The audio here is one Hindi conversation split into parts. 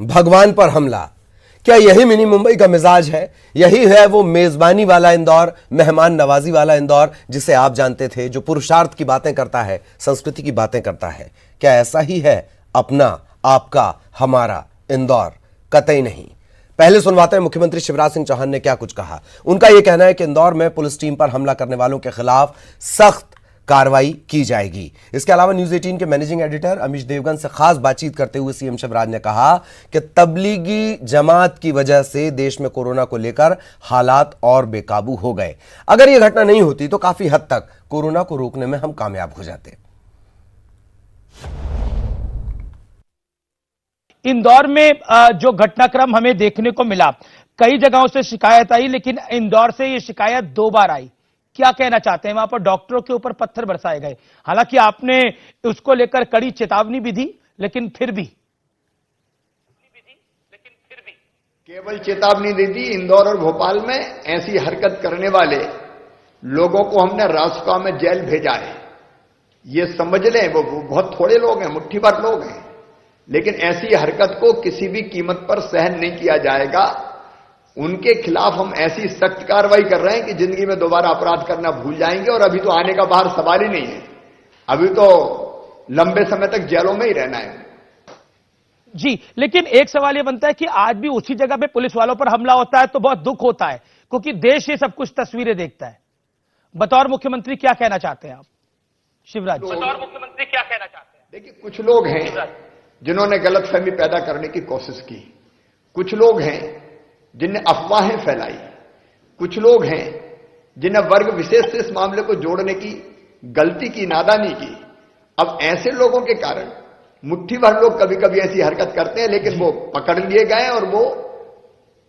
भगवान पर हमला। क्या यही मिनी मुंबई का मिजाज है? यही है वो मेजबानी वाला इंदौर, मेहमान नवाजी वाला इंदौर जिसे आप जानते थे, जो पुरुषार्थ की बातें करता है, संस्कृति की बातें करता है? क्या ऐसा ही है अपना, आपका, हमारा इंदौर? कतई नहीं। पहले सुनवाते हैं मुख्यमंत्री शिवराज सिंह चौहान ने क्या कुछ कहा। उनका यह कहना है कि इंदौर में पुलिस टीम पर हमला करने वालों के खिलाफ सख्त कार्रवाई की जाएगी। इसके अलावा न्यूज 18 के मैनेजिंग एडिटर अमीश देवगन से खास बातचीत करते हुए सीएम शिवराज ने कहा कि तबलीगी जमात की वजह से देश में कोरोना को लेकर हालात और बेकाबू हो गए। अगर यह घटना नहीं होती तो काफी हद तक कोरोना को रोकने में हम कामयाब हो जाते। इंदौर में जो घटनाक्रम हमें देखने को मिला, कई जगहों से शिकायत आई, लेकिन इंदौर से यह शिकायत 2 बार आई। क्या कहना चाहते हैं? वहां पर डॉक्टरों के ऊपर पत्थर बरसाए गए, हालांकि आपने उसको लेकर कड़ी चेतावनी भी दी, लेकिन फिर भी केवल चेतावनी दे दी। इंदौर और भोपाल में ऐसी हरकत करने वाले लोगों को हमने रासुका में जेल भेजा है। ये समझ लें, वो बहुत थोड़े लोग हैं, मुट्ठी भर लोग हैं, लेकिन ऐसी हरकत को किसी भी कीमत पर सहन नहीं किया जाएगा। उनके खिलाफ हम ऐसी सख्त कार्रवाई कर रहे हैं कि जिंदगी में दोबारा अपराध करना भूल जाएंगे। और अभी तो आने का बाहर सवाल ही नहीं है, अभी तो लंबे समय तक जेलों में ही रहना है जी। लेकिन एक सवाल यह बनता है कि आज भी उसी जगह पे पुलिस वालों पर हमला होता है तो बहुत दुख होता है, क्योंकि देश ये सब कुछ तस्वीरें देखता है। बतौर मुख्यमंत्री क्या कहना चाहते हैं आप शिवराज? बतौर मुख्यमंत्री क्या कहना चाहते हैं? देखिए, कुछ लोग हैं जिन्होंने गलतफहमी पैदा करने की कोशिश की, कुछ लोग हैं जिनने अफवाहें फैलाई, कुछ लोग हैं जिन्हें वर्ग विशेष से इस मामले को जोड़ने की गलती की, नादानी की। अब ऐसे लोगों के कारण मुट्ठी भर लोग कभी कभी ऐसी हरकत करते हैं, लेकिन वो पकड़ लिए गए और वो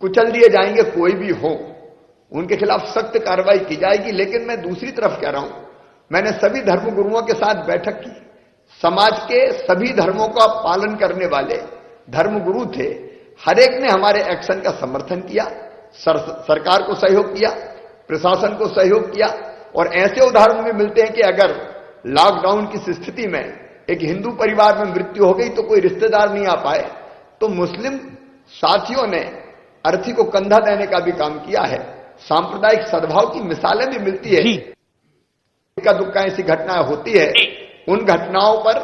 कुचल दिए जाएंगे। कोई भी हो, उनके खिलाफ सख्त कार्रवाई की जाएगी। लेकिन मैं दूसरी तरफ कह रहा हूं, मैंने सभी धर्मगुरुओं के साथ बैठक की। समाज के सभी धर्मों का पालन करने वाले धर्मगुरु थे, हर एक ने हमारे एक्शन का समर्थन किया, सरकार को सहयोग किया, प्रशासन को सहयोग किया। और ऐसे उदाहरण भी मिलते हैं कि अगर लॉकडाउन की स्थिति में एक हिंदू परिवार में मृत्यु हो गई तो कोई रिश्तेदार नहीं आ पाए, तो मुस्लिम साथियों ने अर्थी को कंधा देने का भी काम किया है। सांप्रदायिक सद्भाव की मिसालें भी मिलती है। इक्का दुक्का ऐसी घटनाएं होती है, उन घटनाओं पर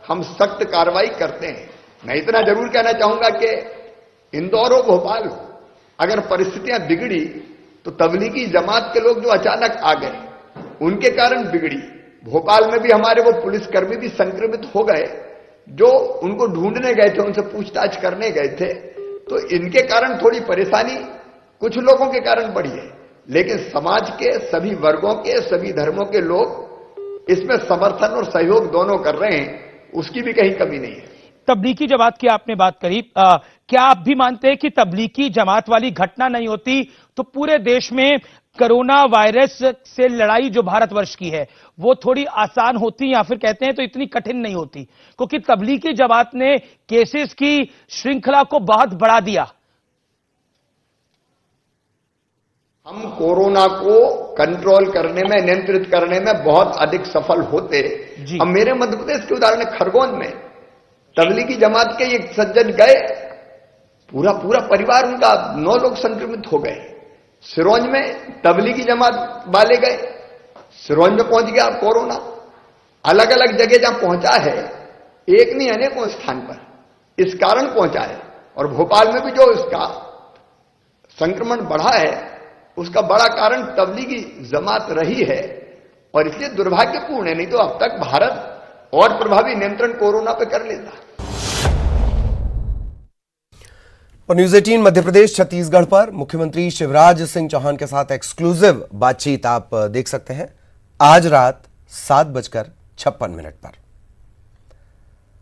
हम सख्त कार्रवाई करते हैं। मैं इतना जरूर कहना चाहूंगा कि इंदौर हो, भोपाल हो, अगर परिस्थितियां बिगड़ी तो तबलीगी जमात के लोग जो अचानक आ गए उनके कारण बिगड़ी। भोपाल में भी हमारे वो पुलिसकर्मी भी संक्रमित हो गए जो उनको ढूंढने गए थे, उनसे पूछताछ करने गए थे, तो इनके कारण थोड़ी परेशानी कुछ लोगों के कारण बढ़ी है। लेकिन समाज के सभी वर्गों के, सभी धर्मों के लोग इसमें समर्थन और सहयोग दोनों कर रहे हैं, उसकी भी कहीं कमी नहीं है। तबलीगी जमात की आपने बात करी, क्या आप भी मानते हैं कि तबलीगी जमात वाली घटना नहीं होती तो पूरे देश में कोरोना वायरस से लड़ाई जो भारतवर्ष की है वो थोड़ी आसान होती, या फिर कहते हैं तो इतनी कठिन नहीं होती? क्योंकि तबलीगी जमात ने केसेस की श्रृंखला को बहुत बढ़ा दिया। हम कोरोना को कंट्रोल करने में, नियंत्रित करने में बहुत अधिक सफल होते। अब मेरे मध्य प्रदेश के उदाहरण, खरगोन में तबलीगी जमात के एक सज्जन गए, पूरा परिवार उनका 9 लोग संक्रमित हो गए। सिरोंज में तबलीगी जमात वाले गए, सिरोंज में पहुंच गया कोरोना। अलग अलग जगह जहां पहुंचा है, एक नहीं अनेकों स्थान पर इस कारण पहुंचा है। और भोपाल में भी जो इसका संक्रमण बढ़ा है उसका बड़ा कारण तबलीगी जमात रही है। और इसलिए दुर्भाग्यपूर्ण है, नहीं तो अब तक भारत और प्रभावी नियंत्रण कोरोना पे कर लेता। और न्यूज 18 मध्य प्रदेश छत्तीसगढ़ पर मुख्यमंत्री शिवराज सिंह चौहान के साथ एक्सक्लूसिव बातचीत आप देख सकते हैं आज रात 7:56 पर।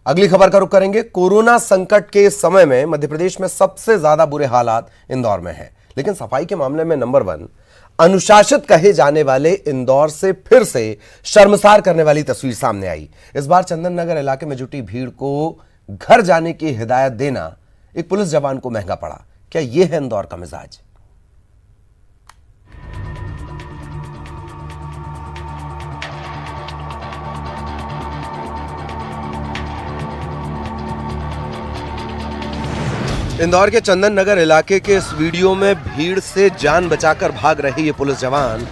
अगली खबर का रुख करेंगे। कोरोना संकट के समय में मध्य प्रदेश में सबसे ज्यादा बुरे हालात इंदौर में हैं, लेकिन सफाई के मामले में नंबर 1 अनुशासित कहे जाने वाले इंदौर से फिर से शर्मसार करने वाली तस्वीर सामने आई। इस बार चंदन नगर इलाके में जुटी भीड़ को घर जाने की हिदायत देना एक पुलिस जवान को महंगा पड़ा। क्या यह है इंदौर का मिजाज? इंदौर के चंदन नगर इलाके के इस वीडियो में भीड़ से जान बचाकर भाग रही ये पुलिस जवान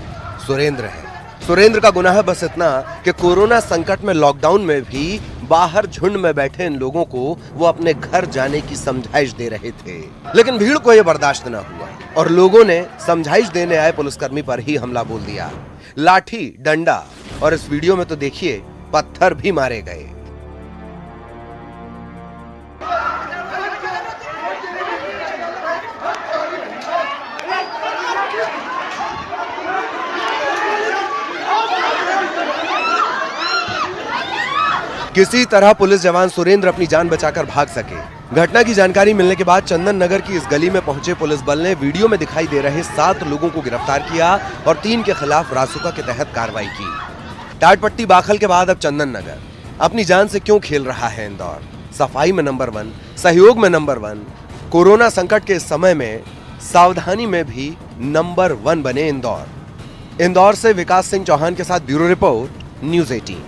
सुरेंद्र है। सुरेंद्र का गुनाह बस इतना कि कोरोना संकट में लॉकडाउन में भी बाहर झुंड में बैठे इन लोगों को वो अपने घर जाने की समझाइश दे रहे थे, लेकिन भीड़ को यह बर्दाश्त न हुआ और लोगों ने समझाइश देने आए पुलिसकर्मी पर ही हमला बोल दिया। लाठी, डंडा और इस वीडियो में तो देखिए पत्थर भी मारे गए। किसी तरह पुलिस जवान सुरेंद्र अपनी जान बचाकर भाग सके। घटना की जानकारी मिलने के बाद चंदन नगर की इस गली में पहुंचे पुलिस बल ने वीडियो में दिखाई दे रहे 7 लोगों को गिरफ्तार किया और 3 के खिलाफ रासुका के तहत कार्रवाई की। टाटपट्टी बाखल के बाद अब चंदन नगर अपनी जान से क्यों खेल रहा है इंदौर? सफाई में नंबर 1, सहयोग में नंबर 1, कोरोना संकट के इस समय में सावधानी में भी नंबर 1 बने इंदौर। इंदौर से विकास सिंह चौहान के साथ ब्यूरो रिपोर्ट, न्यूज़ 18।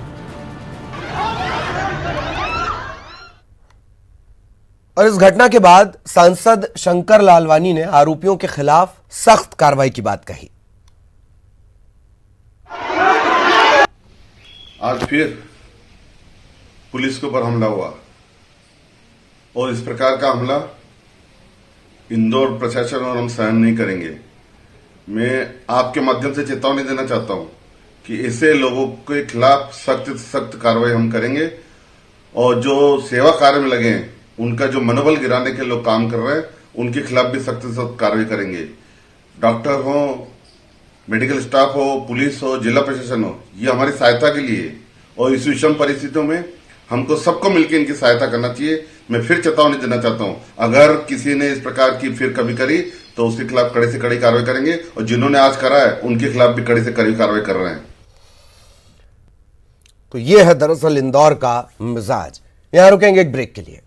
और इस घटना के बाद सांसद शंकर लालवानी ने आरोपियों के खिलाफ सख्त कार्रवाई की बात कही। आज फिर पुलिस के ऊपर हमला हुआ और इस प्रकार का हमला इंदौर प्रशासन और हम सहन नहीं करेंगे। मैं आपके माध्यम से चेतावनी देना चाहता हूं कि ऐसे लोगों के खिलाफ सख्त से सख्त कार्रवाई हम करेंगे और जो सेवा कार्य में लगे हैं, उनका जो मनोबल गिराने के लोग काम कर रहे हैं, उनके खिलाफ भी सख्त से सख्त कार्रवाई करेंगे। डॉक्टर हो, मेडिकल स्टाफ हो, पुलिस हो, जिला प्रशासन हो, ये हमारी सहायता के लिए और इस विषम परिस्थितियों में हमको सबको मिलकर इनकी सहायता करना चाहिए। मैं फिर चेतावनी देना चाहता हूं, अगर किसी ने इस प्रकार की फिर कभी करी तो उसके खिलाफ कड़े से कड़ी कार्रवाई करेंगे और जिन्होंने आज करा है उनके खिलाफ भी कड़ी से कड़ी कार्रवाई कर रहे हैं। तो यह है दरअसल इंदौर का मिजाज। यहां रुकेंगे एक ब्रेक के लिए।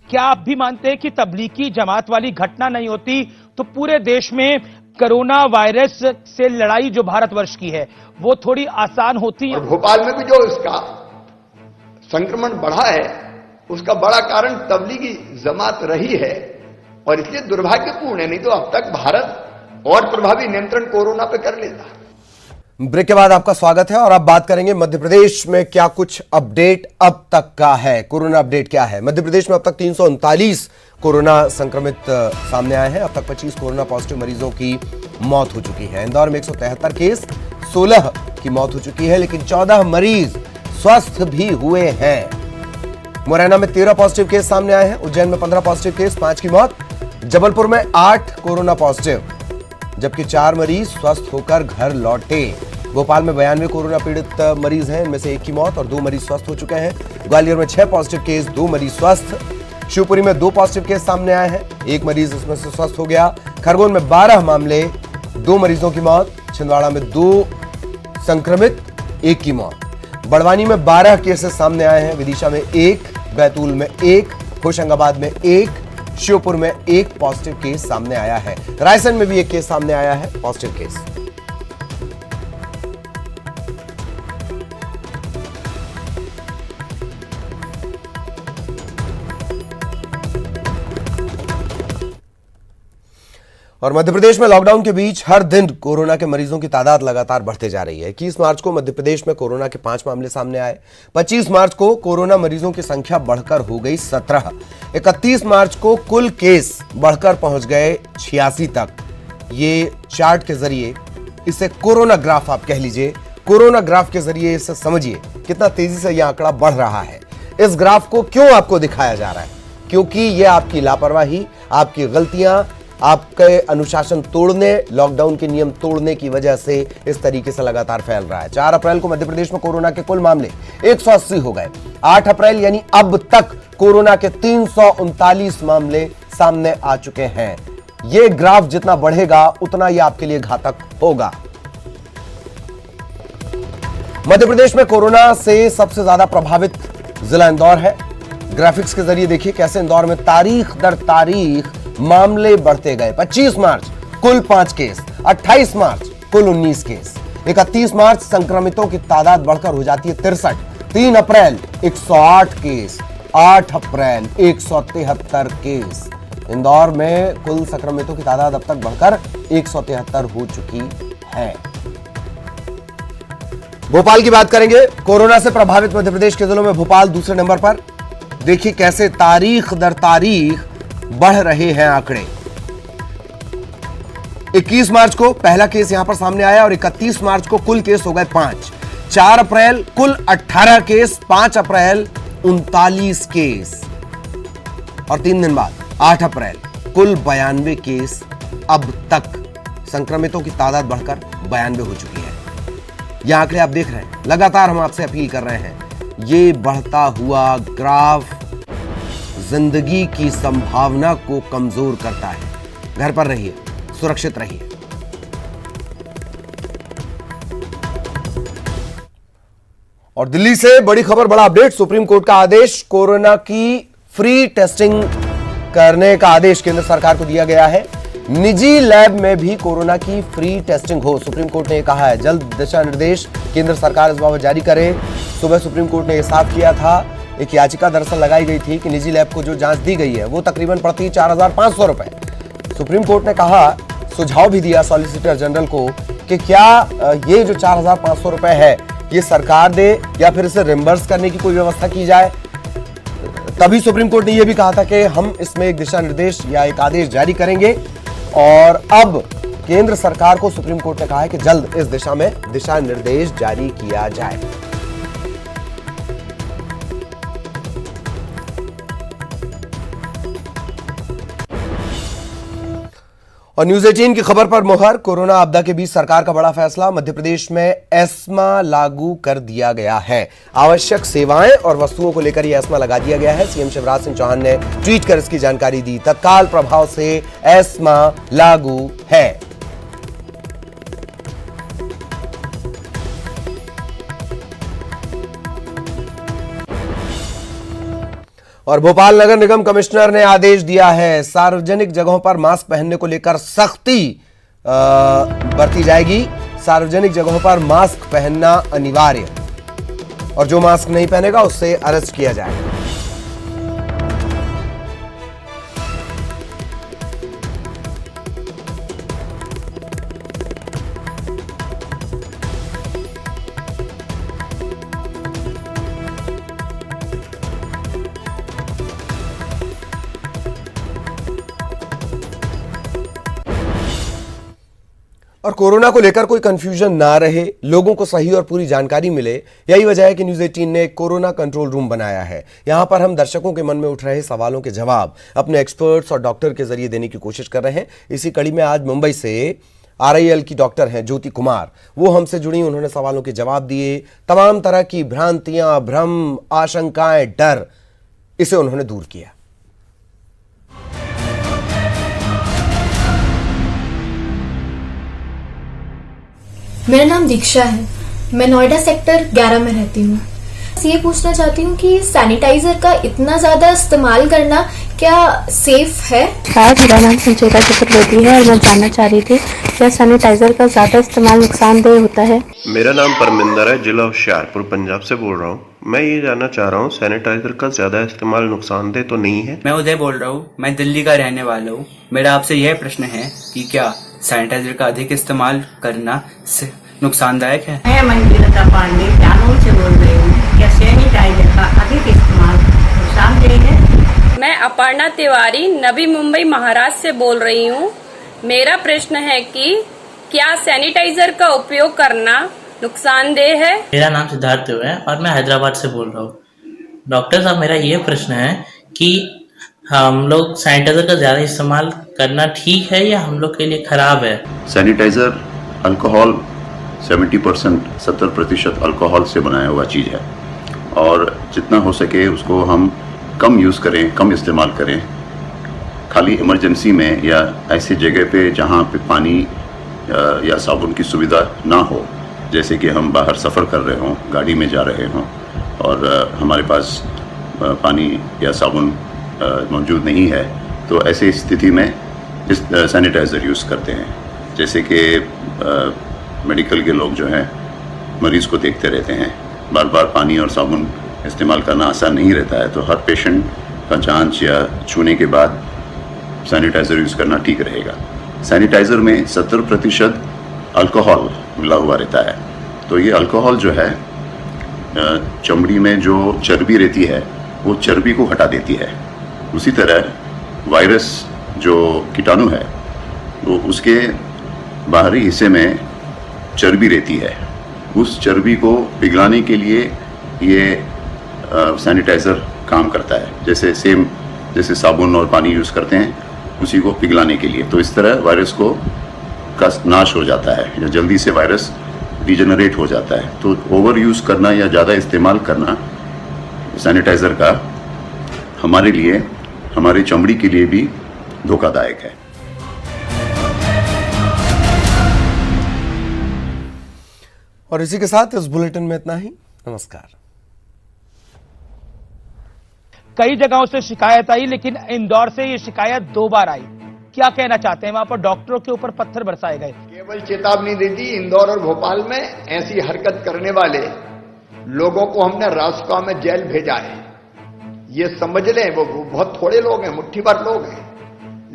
क्या आप भी मानते हैं कि तबलीगी जमात वाली घटना नहीं होती तो पूरे देश में कोरोना वायरस से लड़ाई जो भारतवर्ष की है वो थोड़ी आसान होती है? और भोपाल में भी जो इसका संक्रमण बढ़ा है उसका बड़ा कारण तबलीगी जमात रही है और इसलिए दुर्भाग्यपूर्ण है, नहीं तो अब तक भारत और प्रभावी नियंत्रण कोरोना पे कर लेता। ब्रेक के बाद आपका स्वागत है और अब बात करेंगे मध्य प्रदेश में क्या कुछ अपडेट अब तक का है। कोरोना अपडेट क्या है? मध्य प्रदेश में अब तक 339 कोरोना संक्रमित सामने आए हैं। अब तक 25 कोरोना पॉजिटिव मरीजों की मौत हो चुकी है। इंदौर में 173 केस, 16 की मौत हो चुकी है, लेकिन 14 मरीज स्वस्थ भी हुए हैं। मुरैना में 13 पॉजिटिव केस सामने आए हैं। उज्जैन में 15 पॉजिटिव केस, 5 की मौत। जबलपुर में 8 कोरोना पॉजिटिव, जबकि 4 मरीज स्वस्थ होकर घर लौटे। भोपाल में 92 कोरोना पीड़ित मरीज हैं, इनमें से 1 की मौत और 2 मरीज स्वस्थ हो चुके हैं। ग्वालियर में 6 पॉजिटिव केस, 2 मरीज स्वस्थ। शिवपुरी में 2 पॉजिटिव केस सामने आए हैं, 1 मरीज इसमें से स्वस्थ हो गया। खरगोन में 12 मामले, 2 मरीजों की मौत। छिंदवाड़ा में 2 संक्रमित, 1 की मौत। बड़वानी में 12 केसेस सामने आए हैं, विदिशा में 1, बैतूल में 1, होशंगाबाद में 1, श्योपुर में 1 पॉजिटिव केस सामने आया है। रायसेन में भी 1 केस सामने आया है, पॉजिटिव केस। और मध्य प्रदेश में लॉकडाउन के बीच हर दिन कोरोना के मरीजों की तादाद लगातार बढ़ते जा रही है। 21 मार्च को मध्य प्रदेश में कोरोना के 5 मामले सामने आए। 25 मार्च को कोरोना मरीजों की संख्या बढ़कर हो गई 17। 31 मार्च को कुल केस बढ़कर पहुंच गए 86 तक। ये चार्ट के जरिए, इसे कोरोना ग्राफ आप कह लीजिए, कोरोना ग्राफ के जरिए इसे समझिए कितना तेजी से यह आंकड़ा बढ़ रहा है। इस ग्राफ को क्यों आपको दिखाया जा रहा है? क्योंकि यह आपकी लापरवाही, आपकी गलतियां, आपके अनुशासन तोड़ने, लॉकडाउन के नियम तोड़ने की वजह से इस तरीके से लगातार फैल रहा है। 4 अप्रैल को मध्य प्रदेश में कोरोना के कुल मामले 180 हो गए। 8 अप्रैल यानी अब तक कोरोना के 339 मामले सामने आ चुके हैं। यह ग्राफ जितना बढ़ेगा उतना यह आपके लिए घातक होगा। मध्य प्रदेश में कोरोना से सबसे ज्यादा प्रभावित जिला इंदौर है। ग्राफिक्स के जरिए देखिए कैसे इंदौर में तारीख दर तारीख मामले बढ़ते गए। 25 मार्च कुल 5 केस, 28 मार्च कुल 19 केस, 31 मार्च संक्रमितों की तादाद बढ़कर हो जाती है 63, 3 अप्रैल 108 केस, 8 अप्रैल 173 केस। इंदौर में कुल संक्रमितों की तादाद अब तक बढ़कर 173 हो चुकी है। भोपाल की बात करेंगे। कोरोना से प्रभावित मध्य प्रदेश के जिलों में भोपाल दूसरे नंबर पर। देखिए कैसे तारीख दर तारीख बढ़ रहे हैं आंकड़े। 21 मार्च को पहला केस यहां पर सामने आया और 31 मार्च को कुल केस हो गए 5। 4 अप्रैल कुल 18 केस, 5 अप्रैल 39 केस और 3 दिन बाद 8 अप्रैल कुल 92 केस। अब तक संक्रमितों की तादाद बढ़कर 92 हो चुकी है। यह आंकड़े आप देख रहे हैं। लगातार हम आपसे अपील कर रहे हैं, ये बढ़ता हुआ ग्राफ जिंदगी की संभावना को कमजोर करता है। घर पर रहिए, सुरक्षित रहिए। और दिल्ली से बड़ी खबर, बड़ा अपडेट। सुप्रीम कोर्ट का आदेश, कोरोना की फ्री टेस्टिंग करने का आदेश केंद्र सरकार को दिया गया है। निजी लैब में भी कोरोना की फ्री टेस्टिंग हो, सुप्रीम कोर्ट ने कहा है। जल्द दिशा निर्देश केंद्र सरकार इस बाबत जारी करे। सुबह सुप्रीम कोर्ट ने यह साफ किया था। एक याचिका दरअसल लगाई गई थी कि निजी लैब को जो जांच दी गई है वो तकरीबन पड़ती 4,500 रुपए। सुप्रीम कोर्ट ने कहा, सुझाव भी दिया सॉलिसिटर जनरल को कि क्या ये जो 4,500 रुपए है ये सरकार दे या फिर इसे रिम्बर्स करने की कोई व्यवस्था की जाए। तभी सुप्रीम कोर्ट ने यह भी कहा था कि हम इसमें एक दिशा निर्देश या एक आदेश जारी करेंगे। और अब केंद्र सरकार को सुप्रीम कोर्ट ने कहा है कि जल्द इस दिशा में दिशा निर्देश जारी किया जाए। और न्यूज 18 की खबर पर मोहर। कोरोना आपदा के बीच सरकार का बड़ा फैसला, मध्य प्रदेश में एस्मा लागू कर दिया गया है। आवश्यक सेवाएं और वस्तुओं को लेकर यह एस्मा लगा दिया गया है। सीएम शिवराज सिंह चौहान ने ट्वीट कर इसकी जानकारी दी। तत्काल प्रभाव से एस्मा लागू है। और भोपाल नगर निगम कमिश्नर ने आदेश दिया है, सार्वजनिक जगहों पर मास्क पहनने को लेकर सख्ती बरती जाएगी। सार्वजनिक जगहों पर मास्क पहनना अनिवार्य और जो मास्क नहीं पहनेगा उससे अरेस्ट किया जाएगा। और कोरोना को लेकर कोई कंफ्यूजन ना रहे, लोगों को सही और पूरी जानकारी मिले, यही वजह है कि न्यूज 18 ने कोरोना कंट्रोल रूम बनाया है। यहां पर हम दर्शकों के मन में उठ रहे सवालों के जवाब अपने एक्सपर्ट्स और डॉक्टर के जरिए देने की कोशिश कर रहे हैं। इसी कड़ी में आज मुंबई से RIL की डॉक्टर हैं ज्योति कुमार, वो हमसे जुड़ी। उन्होंने सवालों के जवाब दिए। तमाम तरह की भ्रांतियां, भ्रम, आशंकाएं, डर, इसे उन्होंने दूर किया। मेरा नाम दीक्षा है, मैं नोएडा सेक्टर 11 में रहती हूँ। ये पूछना चाहती हूँ कि सैनिटाइजर का इतना ज्यादा इस्तेमाल करना क्या सेफ है? मेरा नाम संचिता चतुर्वेदी है और मैं जानना चाह रही थी क्या सैनिटाइजर का ज्यादा इस्तेमाल नुकसानदेह होता है? मेरा नाम परमिंदर है, जिला होशियारपुर पंजाब से बोल रहा हूँ। मैं ये जानना चाह रहा हूँ सैनिटाइजर का ज्यादा इस्तेमाल नुकसानदेह तो नहीं है? मैं उदय बोल रहा हूँ, मैं दिल्ली का रहने वाला हूँ। मेरा आपसे यह प्रश्न है कि क्या सैनिटाइजर का अधिक इस्तेमाल करना नुकसानदायक है? मैं मंजुलता पांडे जानूर से बोल रही हूँ। क्या सैनिटाइजर का अधिक इस्तेमाल नुकसानदेह है? मैं अपर्णा तिवारी नवी मुंबई महाराष्ट्र से बोल रही हूँ। मेरा प्रश्न है कि क्या सैनिटाइजर का उपयोग करना नुकसानदेह है? मेरा नाम सिद्धार्थ है और मैं हैदराबाद से बोल रहा हूँ। डॉक्टर साहब, मेरा ये प्रश्न है कि हम लोग सैनिटाइजर का ज्यादा इस्तेमाल करना ठीक है या हम लोग के लिए खराब है? सैनिटाइजर अल्कोहल 70% अल्कोहल से बनाया हुआ चीज़ है और जितना हो सके उसको हम कम यूज़ करें, कम इस्तेमाल करें। खाली इमरजेंसी में या ऐसी जगह पे जहाँ पे पानी या साबुन की सुविधा ना हो, जैसे कि हम बाहर सफ़र कर रहे हों, गाड़ी में जा रहे हों और हमारे पास पानी या साबुन मौजूद नहीं है, तो ऐसी स्थिति में इस सैनिटाइज़र यूज़ करते हैं। जैसे कि मेडिकल के लोग जो हैं मरीज़ को देखते रहते हैं, बार बार पानी और साबुन इस्तेमाल करना आसान नहीं रहता है, तो हर पेशेंट का जांच या छूने के बाद सैनिटाइज़र यूज़ करना ठीक रहेगा। सैनिटाइज़र में 70% अल्कोहल मिला हुआ रहता है, तो ये अल्कोहल जो है चमड़ी में जो चर्बी रहती है वो चर्बी को हटा देती है। उसी तरह वायरस जो कीटाणु है वो उसके बाहरी हिस्से में चर्बी रहती है, उस चर्बी को पिघलाने के लिए ये सैनिटाइज़र काम करता है। जैसे साबुन और पानी यूज़ करते हैं उसी को पिघलाने के लिए, तो इस तरह वायरस का नाश हो जाता है या जल्दी से वायरस डिजेनरेट हो जाता है। तो ओवर यूज़ करना या ज़्यादा इस्तेमाल करना सैनिटाइज़र का हमारे लिए, हमारी चमड़ी के लिए भी धोखादायक है। और इसी के साथ इस बुलेटिन में इतना ही। नमस्कार। कई जगहों से शिकायत आई, लेकिन इंदौर से ये शिकायत 2 बार आई। क्या कहना चाहते हैं? वहां पर डॉक्टरों के ऊपर पत्थर बरसाए गए। केवल चेतावनी दी थी, इंदौर और भोपाल में ऐसी हरकत करने वाले लोगों को हमने रासुका में जेल भेजा है। ये समझ लें, वो बहुत थोड़े लोग हैं, मुट्ठी भर लोग हैं,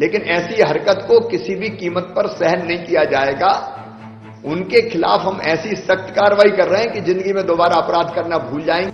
लेकिन ऐसी हरकत को किसी भी कीमत पर सहन नहीं किया जाएगा। उनके खिलाफ हम ऐसी सख्त कार्रवाई कर रहे हैं कि जिंदगी में दोबारा अपराध करना भूल जाएंगे।